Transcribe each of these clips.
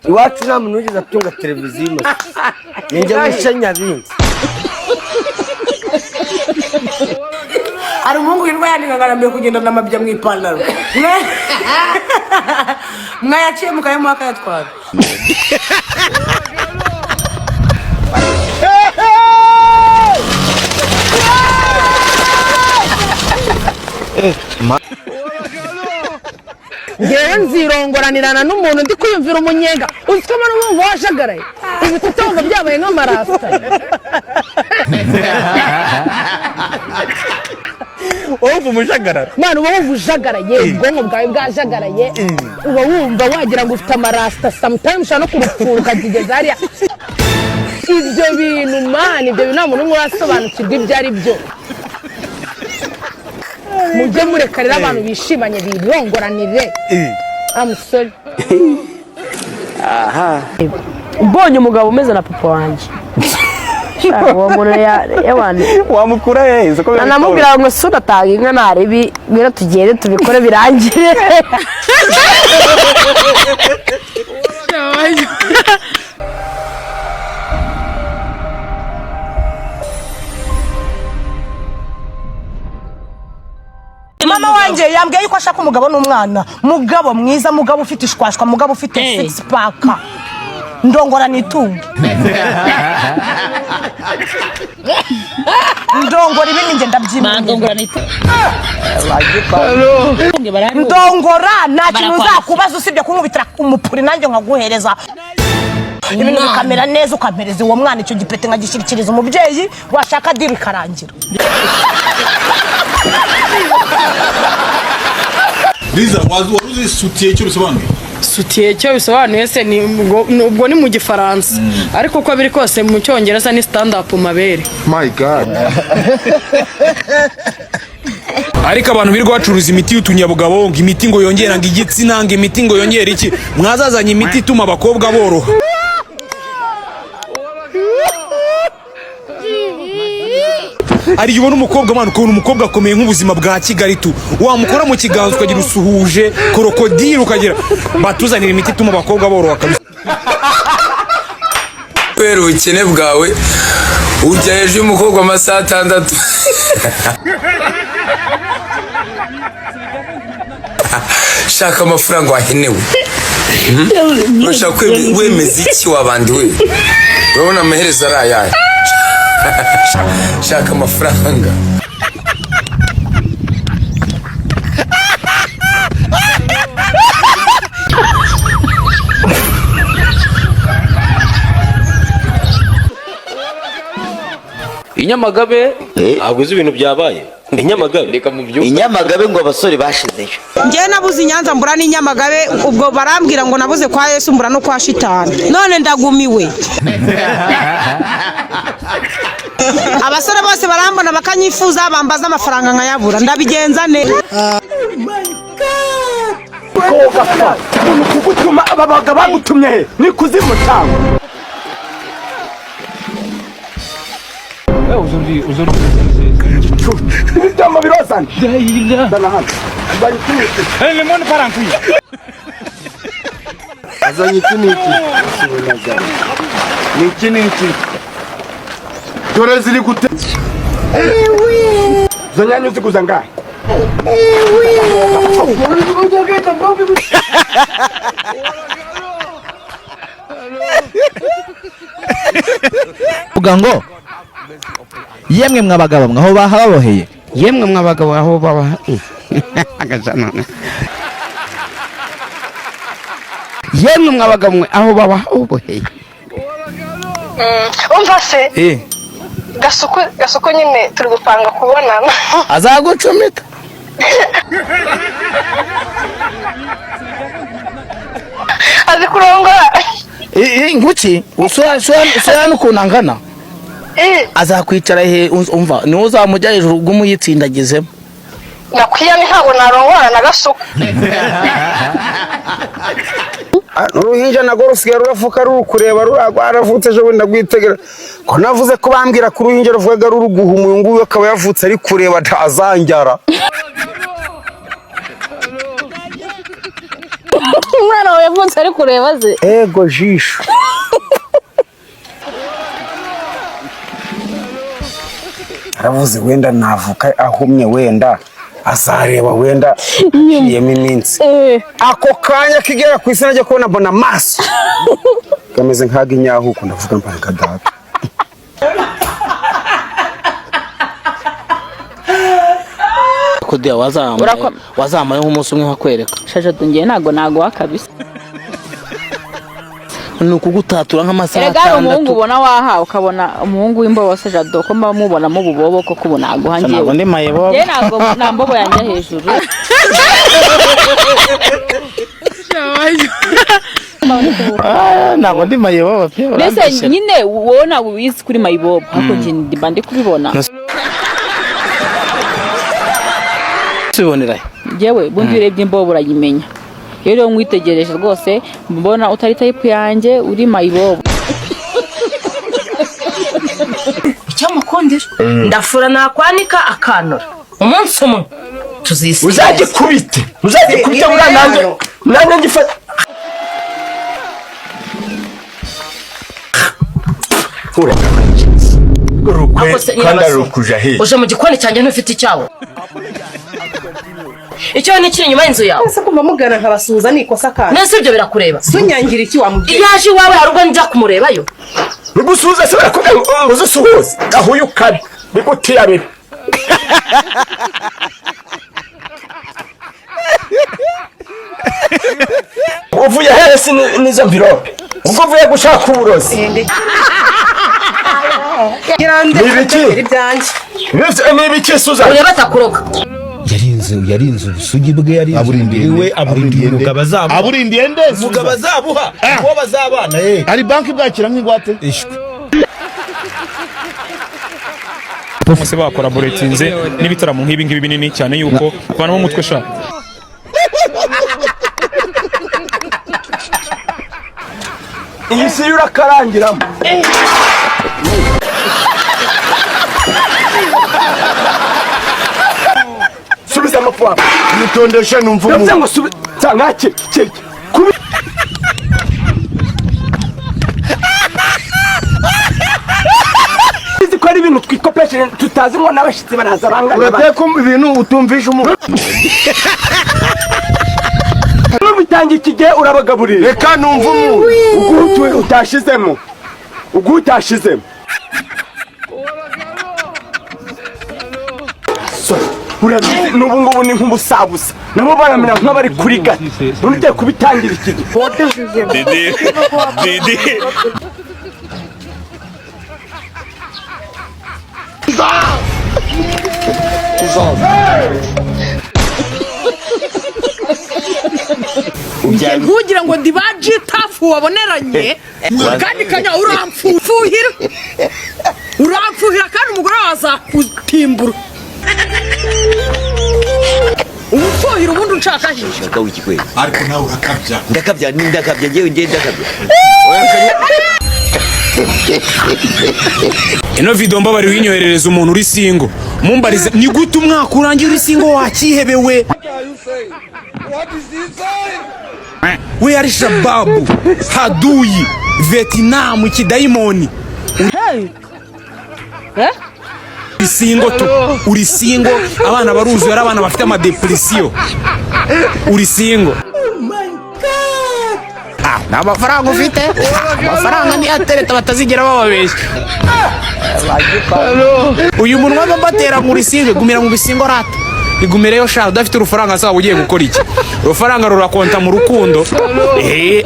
iwacu nta muntu wigeze atunga televiziyo ninjye wishanya bindi ari umuhungu yirwa yandikagaramiye kugenda n'amabya mu ipantaro mwayaciye mukayemo akayatwara ngewe nzirongoranirana n'umuntu ndi kwiyumvira umunyenga uzikoma n'umwumva washagaraye ibitutongo byabaye nk'amarasta wumva umujagarara mwana uba wumva ujagaraye ubwonko bwawe bwajagaraye uba wumva wagira ngo ufite amarasta sometimes ushobora no kurupfura ukagigeza hariya ibyo bintu mani ibyo bintu nta muntu umwe urasobanukirwa ibyo ari byo mujye murekarira abantu bishimanye birongoranire amusore aha mbonye umugabo umeze na papa wanjye uwo muntu y'abantu wamukura heza ko anamubwira ngo suda tanga inka narebi biro tugende tubikore birangire mama wanje yambwiye yuko ashaka umugabo n'umwana mugabo mwiza mugabo ufite ishwashwa mugabo ufite six pack ndongora nitunga ndongora ibindi nge ndabyimana ndongora nitunga ndongora nta kintu uzakubaza usibye kunkubitira umupuri nanjye nkaguhereza ibintu bikamera neza ukampereza uwo mwana icyo gipete nkagishirikiriza umubyeyi washaka diri karangira Liza waruzi sutiye cyo bisobanuye sutiye cyo bisobanuye se ni ubwo ni mu gifaransa ariko uko biri kose mu cyongereza ni stand up mabere my god ariko abantu birirwa bacuruza imiti y'utunyabugabo ngo imiti ngo yongera ngo igitsina ngo imiti ngo yongera iki mwazazanye imiti ituma abakobwa boroha ari ubona umukobwa mwana ukabona umukobwa akomeye nk'ubuzima bwa Kigali tu wamukora mu kiganza ukagira usuhuje krokodile ukagira batuzanira imiti ituma abakobwa boroha kabisa kubera ubukene bwawe ujya hejuru y'umukobwa amasaha 6 shaka amafaranga wahenewe ushaka wemeza iki wabandi we urabona amaherezo ari ayahe shaka amafaranga Inyamagabe aguze ibintu byabaye Inyamagabe reka mu byo Inyamagabe ngo abasore bashizeyo ngiye nabuze Nyanza mbura n'Inyamagabe ubwo barambwira ngo nabuze kwa Yesu mbura no kwa Shitani none ndagumiwe abasore bose barambona bakanyifuza bambaza amafaranga nkayabura ndabigenza ne kugutuma ababaga bagutumye ni kuzimutanga Bitama birozana. Dana hano. lemon parankuye Azanye iki. Dore ziri gute. Zanyanya zikuza ngahe. Ugango yemwe mwabagabo mwaho bahaboheye Yemwe mwabagabo aho baba agazana Yemwe mwabagabo aho baba uboheye umva se gasuko nyine turi gupanga kubonana azagucumita azi kurongora nguki usura n'ukunangana azakwicara he umva niwe uzamujya hejuru bw'umuyitsindagizemo nakwiyane ntabwo narongora na gasuko n'uruhinja nagwo rusigaye rurafuka rukureba rwaravutse ejo wenda rwitegera ko navuze ko bambwira ko uruhinja ruvuga ruruguhuma uyu nguyu akaba yavutse ari kureba ntazanjyara Umwana wawe yavutse ari kureba ze. Ego jisho. Aravuze wenda navuka ahumye wenda azareba wenda yeme iminsi. Ako kanya kigera ku isi najya kubona mbona maso. Kameze nkaga inyahuko ndavuga mbanka data. Kudia wazama nk'umunsi umwe nkakwereka. Shaje tungiye nago wakabisa. Nukugutatura nk'amasaha 6. Erega umuhungu ubona waha ukabona umuhungu w'imbobo se Jado ko mubona mu bubobo ko kubona aguhangiye. Ntabwo ndi mayebo. Je nago nambobo yanje hejuru. Ntabwo ndi mayebo pe. Mbese nyine wona wizi kuri mayibobo hako nje ndibande kubibona. Sibonera. Jewe bundi urebye imbobo urayimenya. Rero mwitegereje rwose mbona utari type yanjye uri mayibobo. Icyamukundira ndafura nakwanika akanura umunsi umwe tuzisi Uzaje kubite nanjye ngifata. Kura kandi rukuja he uje mu gikoni cyanjye ntufite icyawo icyo ni kiri nyuma y'inzu yawe ese kumva mugana nkabasuhuza nikosa kandi nese ibyo birakureba sunyangira iki wamubwiye yaje iwawe harugo njya kumurebayo bigusuhuza se barakugira ngo uzusuhuze ahuye ukabi bigutiyabira. Uvuye hese nizo mvirope ubwo uvuye gushaka uburozi. Nibiki Suza uya batakuroga yarinze ubusugi bwe yarinze aburindiye umugabo azabuha aburindiye ndese umugabo azabuha uwo bazabana ari banki bwakira nk'ingwate bose bakolaboratinze n'ibitaramo nk'ibi ngibi binini cyane yuko kuvanamo umutwe sha. iyi si urakarangiramo. Subiza amafuwa nitondesha numva umuntu ngo subiza ngake kubi ko ari ibintu twikopeshe tutazi ngo n'abashitsi baraza bangana. urateka ibintu utumvisha umuntu. Bitangiye ikige urabagaburira. Reka numva umuntu utashizemo n'ubu ngubu ni nk'ubusabusa nabo baramera nk'abari kuri gati ntugiye kubitangira ikige. Dede ntugira ngo ndibaje tafu waboneranye kandi kanya uramfuhira kandi umugore wazakutimbura umufuhira ubundi unshaka hisha ariko nawe urakabya ndakabya ngewe ndakabya. Ino video mbabari winyoherereza umuntu uri singo mumbarize ni gute umwaka urangiye uri singo wakihebewe. We ari shababu haduyi Vietnam kidaimoni uri singo abana baruzuye ari abana bafite ama depression uri singo. Nta mafaranga ufite amafaranga ni atereta batazigera bababeshya. Uyu munwa babatera mu risingo gumira mu bisingo rata igumireyo sha udafite urufaranga sawa ugiye gukora iki urufaranga rurakonta mu rukundo.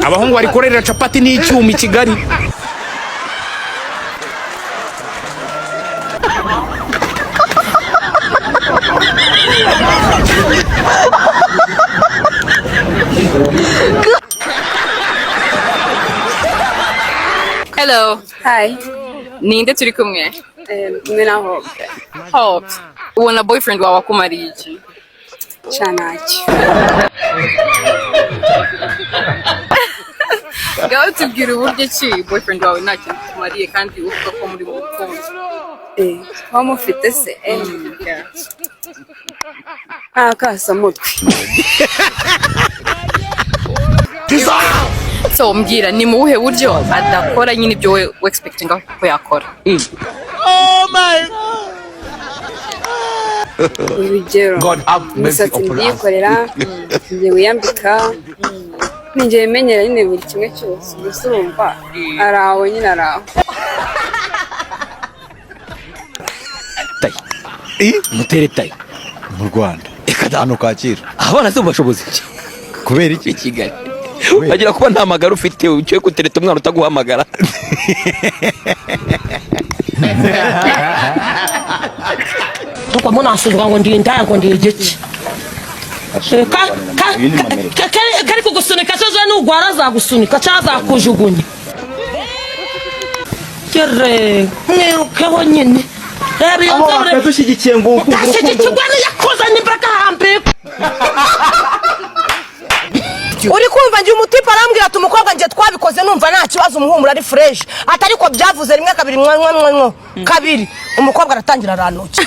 Abahungu bari korera capati n'icyuma i Kigali. Hello. Hi. Ninde turi kumwe? Mwe na Hope. Hope. Ubona boyfriend wawe akumariye iki? Canaki. Gaho tubwira uburyo ki boyfriend wawe nta kintu kumariye kandi uvuga ko muri mu rukundo. Wamufite se? Kasa mutwe. So mbwira ni mu buhe buryo adakora nyine ibyo we expecting ko yakora. Urugero umusatsi ndikorera ngiye wiyambika ngiye menyera nyine buri kimwe cyose gusa urumva araho nyine araho. mutere tayi mu Rwanda ikadano Kacyiru abana se ubashobozi iki kubera iki Kigali bagira kuba nta magara ufite ucyo kutereta umwana utaguhamagara Tuko munasuzwa ngo ndi indaya ngo ndi igiki kari kugusunika sozo n'ugwara zagusunika cyangwa zakujugunya kere mwirukeho nyine reba iyo nzabure dushyigikiye ngo utashyigikirwa n'iyakuzanye imbaraga hambi uri kumva ngiye umutipe arambwira ati umukobwa ngiye twabikoze numva nta kibazo umuhumura ari fresh atari ko byavuze rimwe kabiri mwa kabiri umukobwa aratangira aranuki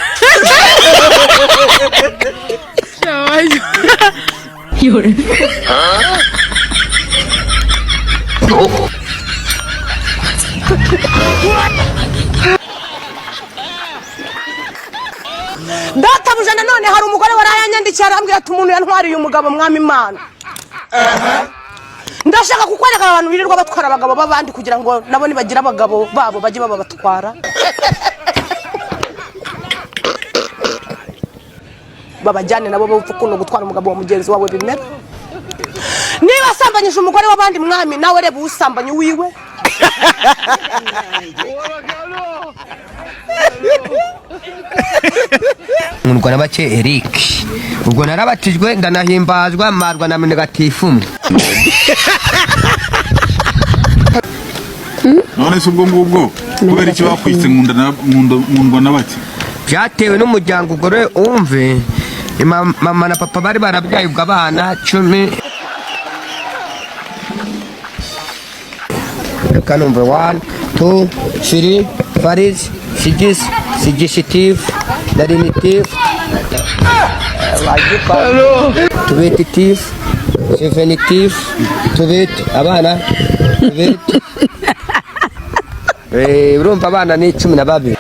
Yore. Data bujana none hari umugore warayanyandikiye arambwira ati umuntu yantwariye umugabo mwami Imana. Ndashaka kukwereka abantu birirwa batwara abagabo babandi kugira ngo nabo nibagira abagabo babo baje baba batwara. Babajyane nabo bapfa kuno gutwara umugabo wa mugenzi wawe bimera. Niba sambanyije umugore w'abandi mwami nawe reba usambanye wiwe. Murwa nabake Eric ubwo narabatijwe ndanahimbazwa marwa na negatifu none se ubwo ngubwo kubera iki bakwise nkundwa nabake byatewe n'umuryango ugore umve mama na papa bari barabyaye ubwo abana 10 reka numva 1 2 3 Paris Sigis Sigitive Darinitive Tubetitive Sevenitive Tubet abana Tubet urumva abana ni 12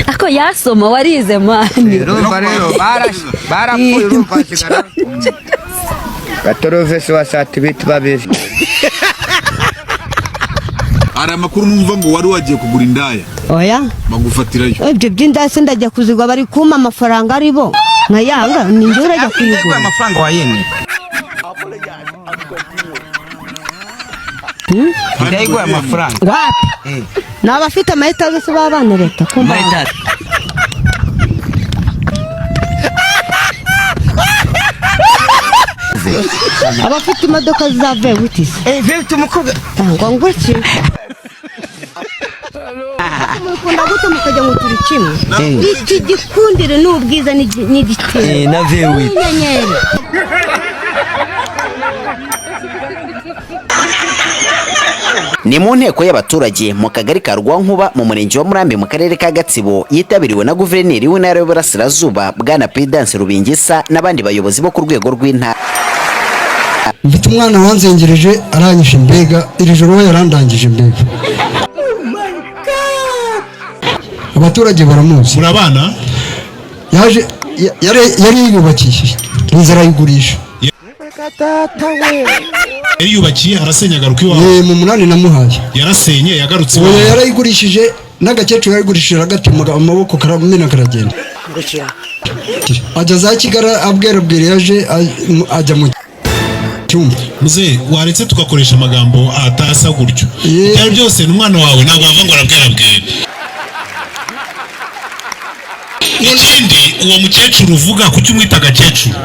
ako yasoma warize mani urumva rero barapfuye urumva kigara Gatorove wasati bitu babiri Ari amakuru numva ngo wari wagiye kugura indaya. Oya. Bagufatirayo. Ibyo by'indaya ndajya kuzigwa bari kuma amafaranga aribo. Nkayanga ninjye urajya kuyigura. Amafaranga wayene. Ndayigwa amafaranga. Wapi? N'abafite amahitazo se babana leta kumba. Abafite imodoka zave butise. Vete umukobwa. Ngo ngwiki. Mukunda gute mukajya mu turi kimwe? Iki gikundire n'ubwiza n'igitero. Na vewe. Ni mu nteko y'abaturage mu kagari ka Rwankuba mu murenge wa Murambi mu karere ka Gatsibo yitabiriwe na guverineri w'intara y'Uburasirazuba bwana Prudence Rubingisa n'abandi bayobozi bo ku rwego rw'intara. Mfite umwana wanzengereje aranyishe mbega iri joro we yarandangije mbega. Abaturage baramuzi. Murabana yaje yari yubakishije inzara yigurisha. Yari yubakiye arasenya garuka iwawe. Mu munani namuhaye. Yarasenye yagarutse iwawe. Yarayigurishije n'agakecuru yarigurishije agatimuga amaboko karamena karagenda. Ajya za Kigara abwera yaje ajya mu Muze waretse tugakoresha amagambo atasa gutyo. Byari byose n'umwana wawe ntabwo ava ngo arabwera. Nindi uwo mukecuru uvuga kuki umwita gakecuru?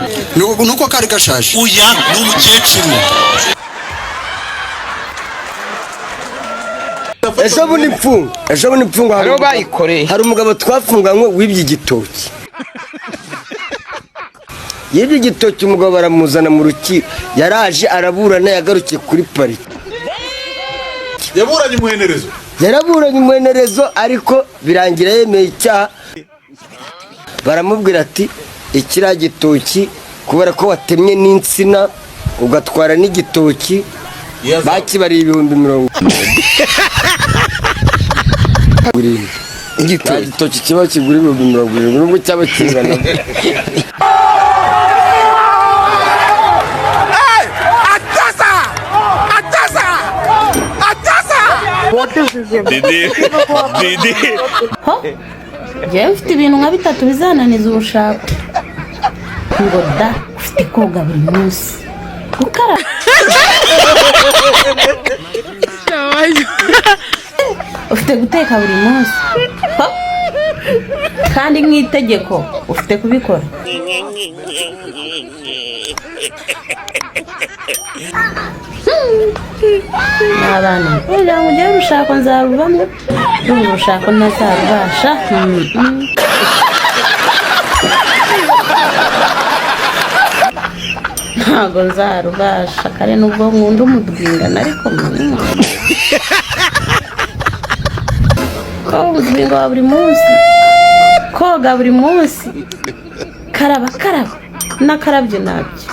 Nuko kari gashaje. Uya n'umukecuru. Ejo bundi mfunga hano bayikoreye. Hari umugabo twafunganywe wibye igitoki. Yibye igitoki umugabo baramuzana mu rukiko. Yaraje araburana yagarukiye kuri pariki. Yaburanye umuhenerezo. Yaraburanye umuhenerezo ariko birangira yemeye icyaha. Baramubwira ati ikira gitoki kubera ko watemye n'insina ugatwara n'igitoki bakibariye 10,000. igitoki kiba kigura 10,000 nubwo cyaba kingana. Didi. Njyewe mfite ibintu nka 3 bizananiza ubushako. Ngo da ufite koga buri munsi. Gukara. Ufite guteka buri munsi. Kandi nk'itegeko ufite kubikora. Abana kugira ngo ugere urushako nzarubamo urushako ntazarubasha. Ntabwo nzarubasha kare nubwo nkunda umudwingana ariko umudwinga wa buri munsi koga buri munsi karaba n'akarabyo nabyo.